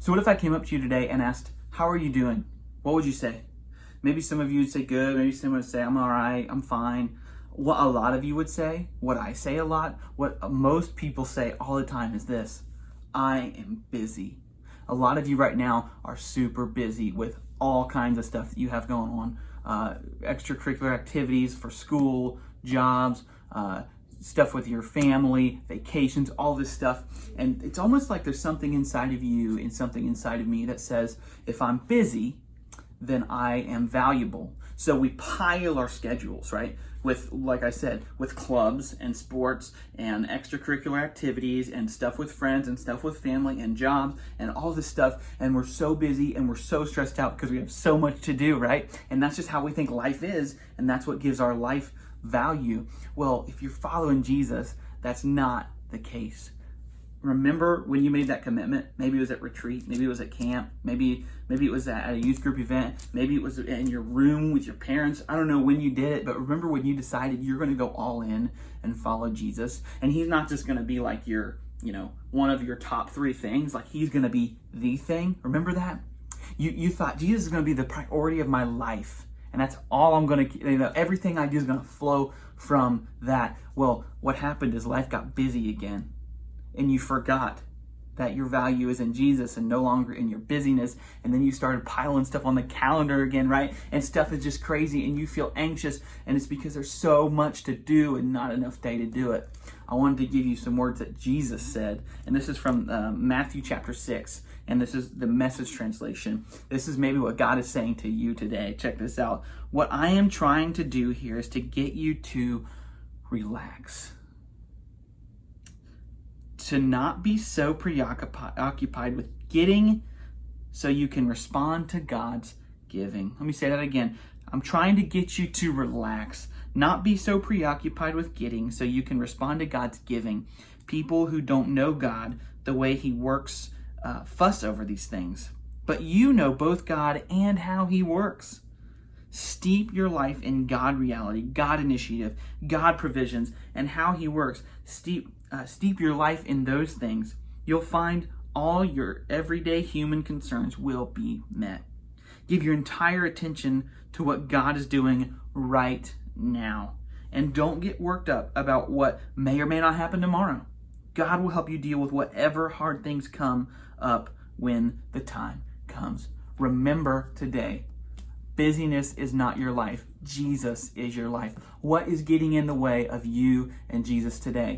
So what if I came up to you today and asked, how are you doing? What would you say? Maybe some of you would say good. Maybe some would say, I'm all right, I'm fine. What a lot of you would say, what I say a lot, what most people say all the time is this: I am busy. A lot of you right now are super busy with all kinds of stuff that you have going on. Extracurricular activities for school, jobs, stuff with your family, vacations, all this stuff. And it's almost like there's something inside of you and something inside of me that says, if I'm busy, then I am valuable. So we pile our schedules, right? With, like I said, with clubs and sports and extracurricular activities and stuff with friends and stuff with family and jobs and all this stuff. And we're so busy and we're so stressed out because we have so much to do, right? And that's just how we think life is. And that's what gives our life value. Well, if you're following Jesus, that's not the case. Remember when you made that commitment? Maybe it was at retreat, maybe it was at camp, maybe it was at a youth group event, maybe it was in your room with your parents. I don't know when you did it, but remember when you decided you're going to go all in and follow Jesus. And he's not just going to be like your, one of your top 3 things, like he's going to be the thing. Remember that? You thought Jesus is going to be the priority of my life. And that's all I'm going to, everything I do is going to flow from that. Well, what happened is life got busy again. And you forgot that your value is in Jesus and no longer in your busyness. And then you started piling stuff on the calendar again, right? And stuff is just crazy and you feel anxious. And it's because there's so much to do and not enough day to do it. I wanted to give you some words that Jesus said. And this is from Matthew chapter 6. And this is the Message translation. This is maybe what God is saying to you today. Check this out. What I am trying to do here is to get you to relax. To not be so preoccupied with getting so you can respond to God's giving. Let me say that again. I'm trying to get you to relax, not be so preoccupied with getting so you can respond to God's giving. People who don't know God, the way he works, fuss over these things. But you know both God and how he works. Steep your life in God reality, God initiative, God provisions, and how he works. Steep your life in those things. You'll find all your everyday human concerns will be met. Give your entire attention to what God is doing right now. And don't get worked up about what may or may not happen tomorrow. God will help you deal with whatever hard things come up when the time comes. Remember today, busyness is not your life. Jesus is your life. What is getting in the way of you and Jesus today?